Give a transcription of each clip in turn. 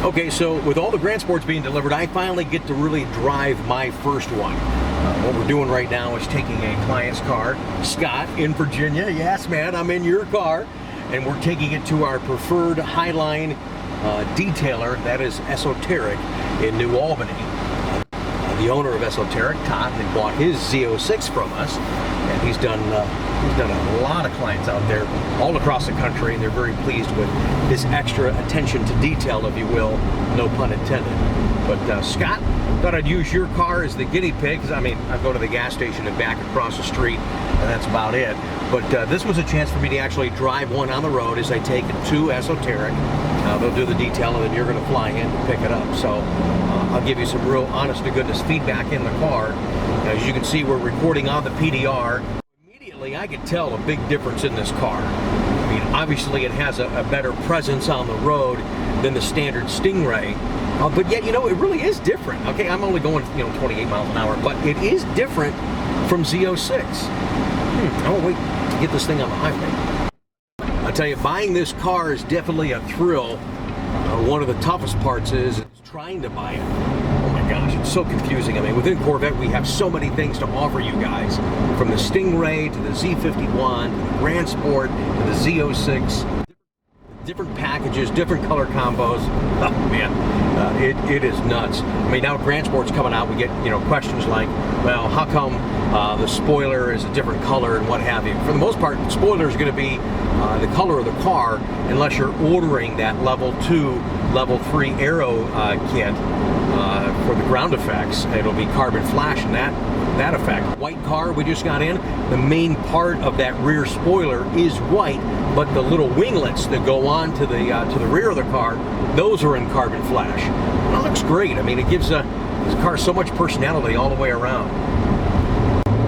Okay, so with all the Grand Sports being delivered, I finally get to really drive my first one. What we're doing right now is taking a client's car, Scott, in Virginia. Yes, man, I'm in your car. And we're taking it to our preferred Highline detailer, that is Esoteric, in New Albany. The owner of Esoteric, Todd, had bought his Z06 from us, and he's done a lot of clients out there all across the country, and they're very pleased with his extra attention to detail, if you will, no pun intended. But Scott, thought I'd use your car as the guinea pig, because I mean, I go to the gas station and back across the street, and that's about it. But this was a chance for me to actually drive one on the road as I take it to Esoteric. They'll do the detail, and then you're going to fly in to pick it up. So I'll give you some real honest-to-goodness feedback in the car. As you can see, we're recording on the PDR. Immediately, I could tell a big difference in this car. I mean, obviously, it has a better presence on the road than the standard Stingray. But yet, you know, it really is different. Okay, I'm only going, 28 miles an hour, but it is different from Z06. I'll wait to get this thing on the highway. I'll tell you, buying this car is definitely a thrill. One of the toughest parts is trying to buy it. Oh my gosh, it's so confusing. I mean, within Corvette, we have so many things to offer you guys. From the Stingray to the Z51, to the Grand Sport, to the Z06. Different packages, different color combos. Oh man, it is nuts. I mean, now Grand Sport's coming out, we get questions like, well, how come the spoiler is a different color and what have you? For the most part, the spoiler is going to be the color of the car, unless you're ordering that level 2, level 3 aero kit for the ground effects. It'll be carbon flash and that effect. White car we just got in, the main part of that rear spoiler is white, but the little winglets that go on to the rear of the car, those are in carbon flash. And it looks great. I mean, it gives this car so mumuch personality all the way around.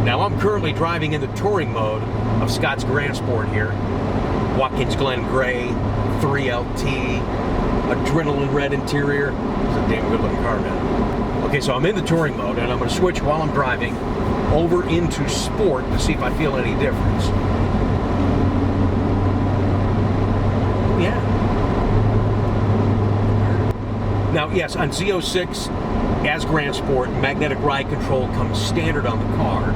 Now, I'm currently driving in the touring mode of Scott's Grand Sport here. Watkins Glen Gray, 3LT, adrenaline red interior. It's a damn good looking car, man. Okay, so I'm in the touring mode, and I'm going to switch while I'm driving over into sport to see if I feel any difference. Yeah. Now, yes, on Z06, as Grand Sport, magnetic ride control comes standard on the car.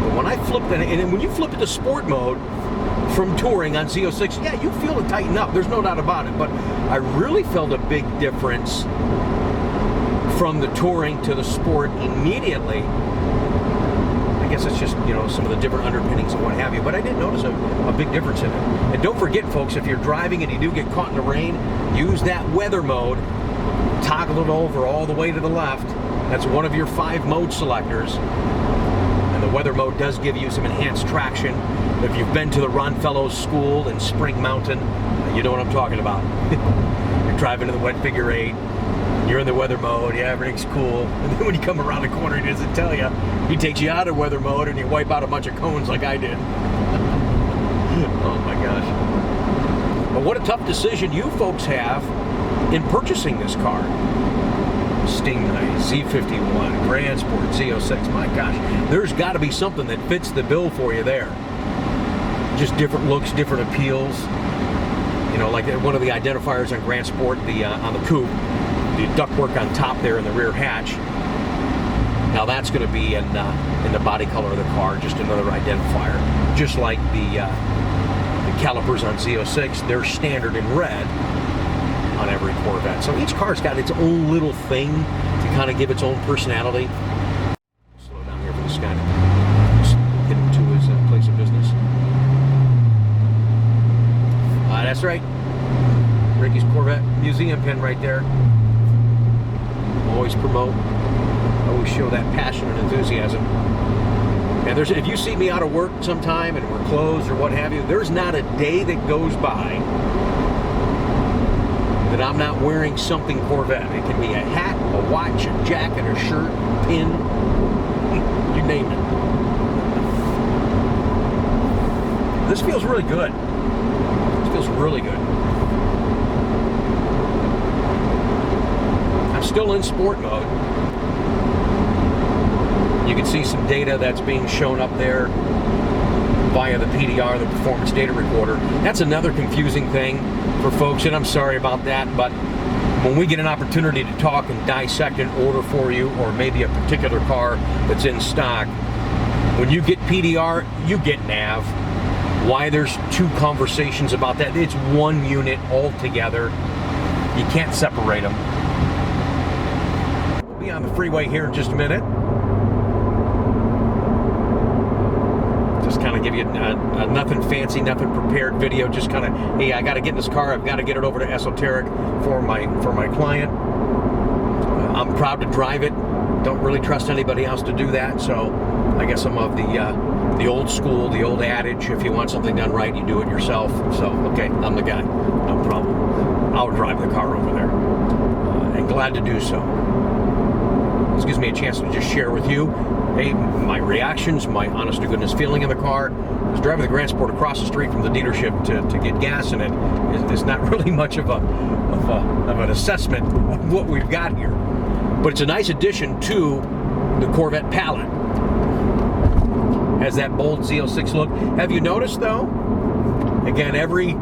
But when I flip it, and when you flip it to sport mode from touring on Z06, yeah, you feel it tighten up. There's no doubt about it. But I really felt a big difference from the touring to the sport immediately. I guess it's just, some of the different underpinnings and what have you, but I did notice a big difference in it. And don't forget, folks, if you're driving and you do get caught in the rain, use that weather mode, toggle it over all the way to the left. That's one of your 5 mode selectors. And the weather mode does give you some enhanced traction. If you've been to the Ron Fellows School in Spring Mountain, you know what I'm talking about. You're driving to the wet figure 8. You're in the weather mode, yeah, everything's cool. And then when you come around the corner, he doesn't tell you. He takes you out of weather mode and you wipe out a bunch of cones like I did. Oh my gosh. But what a tough decision you folks have in purchasing this car. Stingray, Z51, Grand Sport, Z06, my gosh. There's got to be something that fits the bill for you there. Just different looks, different appeals. Like one of the identifiers on Grand Sport, on the coupe. The ductwork on top there in the rear hatch. Now that's going to be in the body color of the car, just another identifier. Just like the calipers on Z06, they're standard in red on every Corvette. So each car's got its own little thing to kind of give its own personality. Slow down here for this guy to get him to his place of business. That's right. Ricky's Corvette museum pin right there. Always promote, always show that passion and enthusiasm. And if you see me out of work sometime and we're closed or what have you, there's not a day that goes by that I'm not wearing something Corvette. It can be a hat, a watch, a jacket, a shirt, a pin, you name it. This feels really good. This feels really good. I'm still in sport mode. You can see some data that's being shown up there via the PDR, the performance data recorder. That's another confusing thing. for folks, and I'm sorry about that, but when we get an opportunity to talk and dissect an order for you, or maybe a particular car that's in stock, when you get PDR, you get nav. Why there's two conversations about that? It's one unit altogether. You can't separate them. We'll be on the freeway here in just a minute. Just kind of give you a nothing fancy, nothing prepared video. Just kind of, hey, I got to get in this car. I've got to get it over to Esoteric for my client. I'm proud to drive it. Don't really trust anybody else to do that. So I guess I'm of the old school, the old adage: if you want something done right, you do it yourself. So okay, I'm the guy. No problem. I'll drive the car over there, and glad to do so. This gives me a chance to just share with you, hey, my reactions, my honest to goodness feeling in the car. I was driving the Grand Sport across the street from the dealership to get gas in it. It's not really much of an assessment of what we've got here, but it's a nice addition to the Corvette palette. Has that bold Z06 look. Have you noticed though? Again, every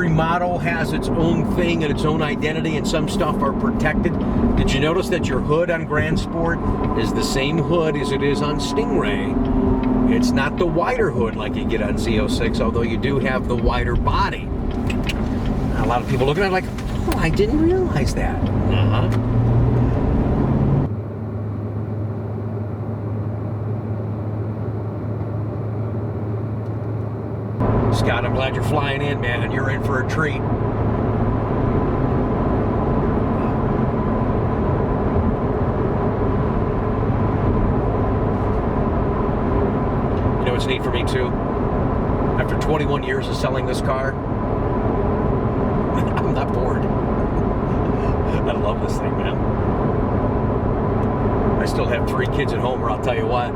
model has its own thing and its own identity, and some stuff are protected. Did you notice that your hood on Grand Sport is the same hood as it is on Stingray? It's not the wider hood like you get on Z06, although you do have the wider body. A lot of people looking at it like, oh, I didn't realize that. Scott, I'm glad you're flying in, man, and you're in for a treat. You know what's neat for me, too? After 21 years of selling this car, I'm not bored. I love this thing, man. I still have 3 kids at home, or I'll tell you what,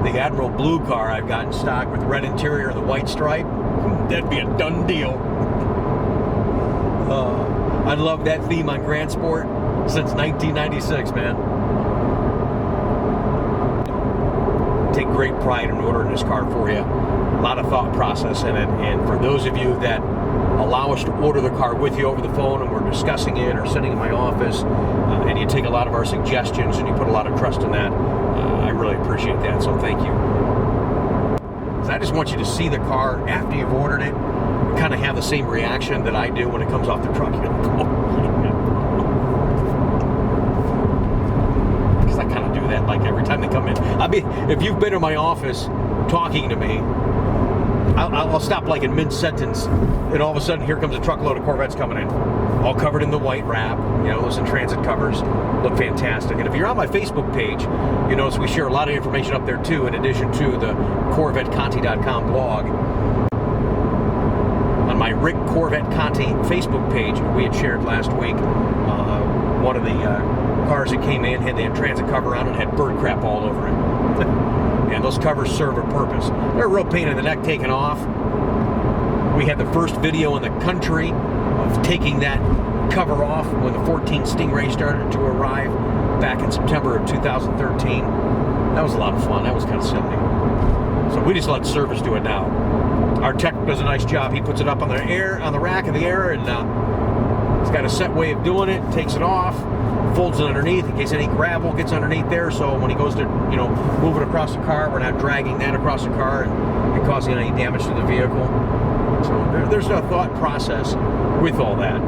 the Admiral Blue car I've got in stock with red interior and the white stripe, that'd be a done deal. I love that theme on Grand Sport since 1996, man. Take great pride in ordering this car for you. A lot of thought process in it, and for those of you that allow us to order the car with you over the phone and we're discussing it or sitting in my office, and you take a lot of our suggestions and you put a lot of trust in that, I really appreciate that, so thank you. I just want you to see the car after you've ordered it, kind of have the same reaction that I do when it comes off the truck. Because I kind of do that like every time they come in. If you've been in my office talking to me, I'll stop like in mid-sentence, and all of a sudden here comes a truckload of Corvettes coming in, all covered in the white wrap. You know, those in transit covers look fantastic. And if you're on my Facebook page, you notice we share a lot of information up there too, in addition to the CorvetteConti.com blog. On my Rick Corvette Conti Facebook page, we had shared last week one of the cars that came in had the transit cover on and had bird crap all over it. And those covers serve a purpose. They're a real pain in the neck taken off. We had the first video in the country of taking that cover off when the 14 Stingray started to arrive back in September of 2013. That was a lot of fun. That was kind of silly. So we just let service do it now. Our tech does a nice job. He puts it up on the rack in the air, and he's got a set way of doing it. Takes it off, folds it underneath in case any gravel gets underneath there. So when he goes to, move it across the car, we're not dragging that across the car and causing any damage to the vehicle. So there's a thought process with all that.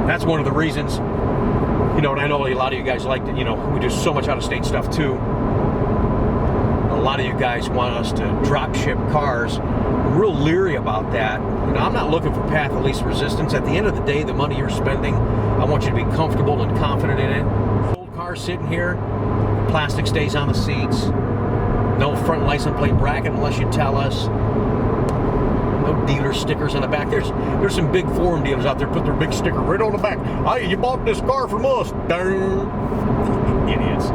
That's one of the reasons, and I know a lot of you guys like to, we do so much out-of-state stuff too. A lot of you guys want us to drop ship cars. I'm real leery about that. I'm not looking for path of least resistance. At the end of the day, the money you're spending, I want you to be comfortable and confident in it. Old car sitting here, plastic stays on the seats, no front license plate bracket unless you tell us. No dealer stickers on the back. There's some big foreign dealers out there put their big sticker right on the back. Hey, you bought this car from us. Darn idiots.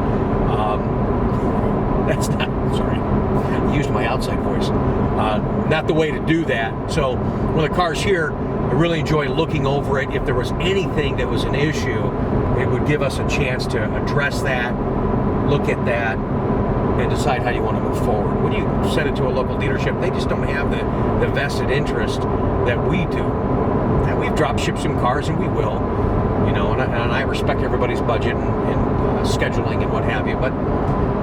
That's not, sorry, I used my outside voice. Not the way to do that. So when the car's here, I really enjoy looking over it. If there was anything that was an issue, it would give us a chance to address that, look at that, and decide how you want to move forward. When you send it to a local dealership, they just don't have the vested interest that we do. we've drop shipped some cars, and we will, you know, and I respect everybody's budget and scheduling and what have you, but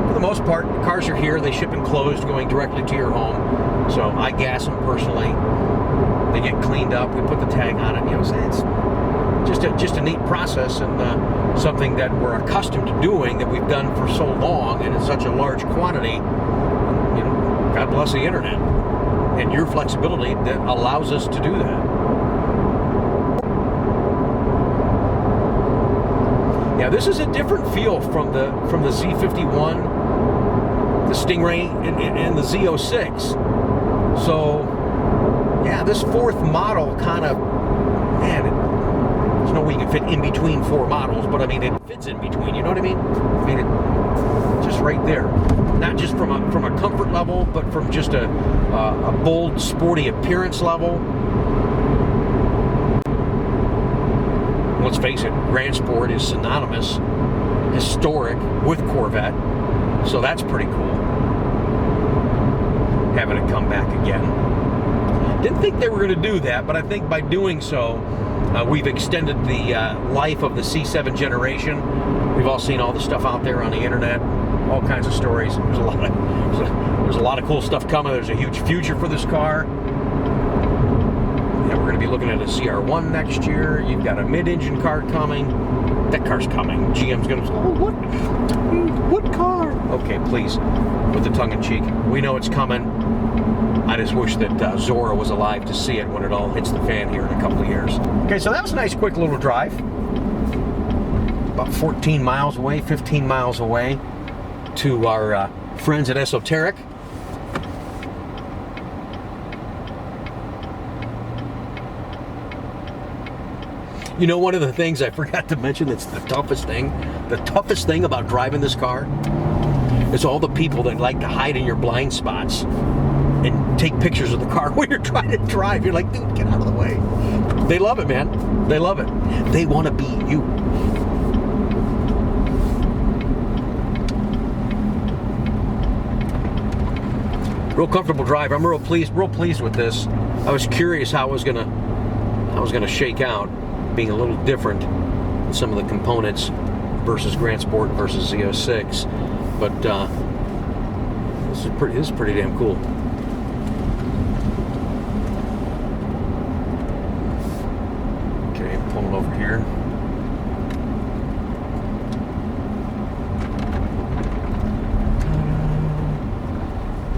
for the most part, cars are here, they ship enclosed, going directly to your home, so I gas them personally, they get cleaned up, we put the tag on it, you know, so it's just a neat process, and something that we're accustomed to doing, that we've done for so long and in such a large quantity. You know, God bless the internet and your flexibility that allows us to do that. Yeah, this is a different feel from the Z51, the Stingray, and the Z06. So, yeah, this fourth model kind of, man, there's no way you can fit in between four models, but I mean, it fits in between, you know what I mean? I mean, it just right there. Not just from a comfort level, but from just a bold, sporty appearance level. Let's face it, Grand Sport is synonymous, historic with Corvette, so that's pretty cool. Having it come back again. Didn't think they were going to do that, but I think by doing so, we've extended the life of the C7 generation. We've all seen all the stuff out there on the internet, all kinds of stories. There's a lot of cool stuff coming. There's a huge future for this car. Yeah, we're going to be looking at a CR1 next year. You've got a mid-engine car coming. That car's coming. GM's going to say, oh, what car? Okay, please, with the tongue-in-cheek. We know it's coming. I just wish that Zora was alive to see it when it all hits the fan here in a couple of years. Okay, so that was a nice, quick little drive. About 14 miles away, 15 miles away to our friends at Esoteric. You know, one of the things I forgot to mention that's the toughest thing about driving this car is all the people that like to hide in your blind spots and take pictures of the car when you're trying to drive. You're like, dude, get out of the way. They love it, man. They love it. They want to be you. Real comfortable drive. I'm real pleased with this. I was curious how it was gonna shake out, being a little different in some of the components versus Grand Sport versus Z06, but this is pretty damn cool. Okay, pulling over here.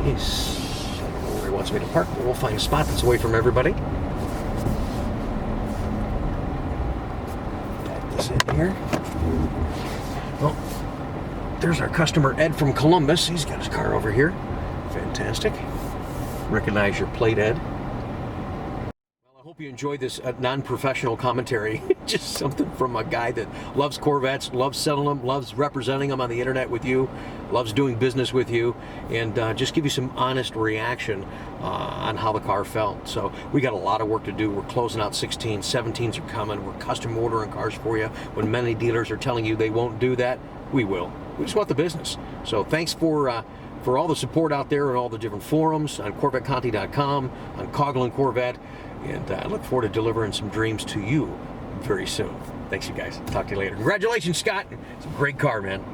Yes, I don't know where he wants me to park, but we'll find a spot that's away from everybody. Here. Well, there's our customer Ed from Columbus. He's got his car over here. Fantastic. Recognize your plate, Ed. Well, I hope you enjoyed this non-professional commentary. Just something from a guy that loves Corvettes, loves selling them, loves representing them on the internet with you, loves doing business with you, and just give you some honest reaction on how the car felt. So we got a lot of work to do. We're closing out 16s, 17s are coming. We're custom ordering cars for you. When many dealers are telling you they won't do that, we will. We just want the business. So thanks for all the support out there and all the different forums on CorvetteConti.com, on Coughlin Corvette, and I look forward to delivering some dreams to you very soon. Thanks, you guys. Talk to you later. Congratulations, Scott. It's a great car, man.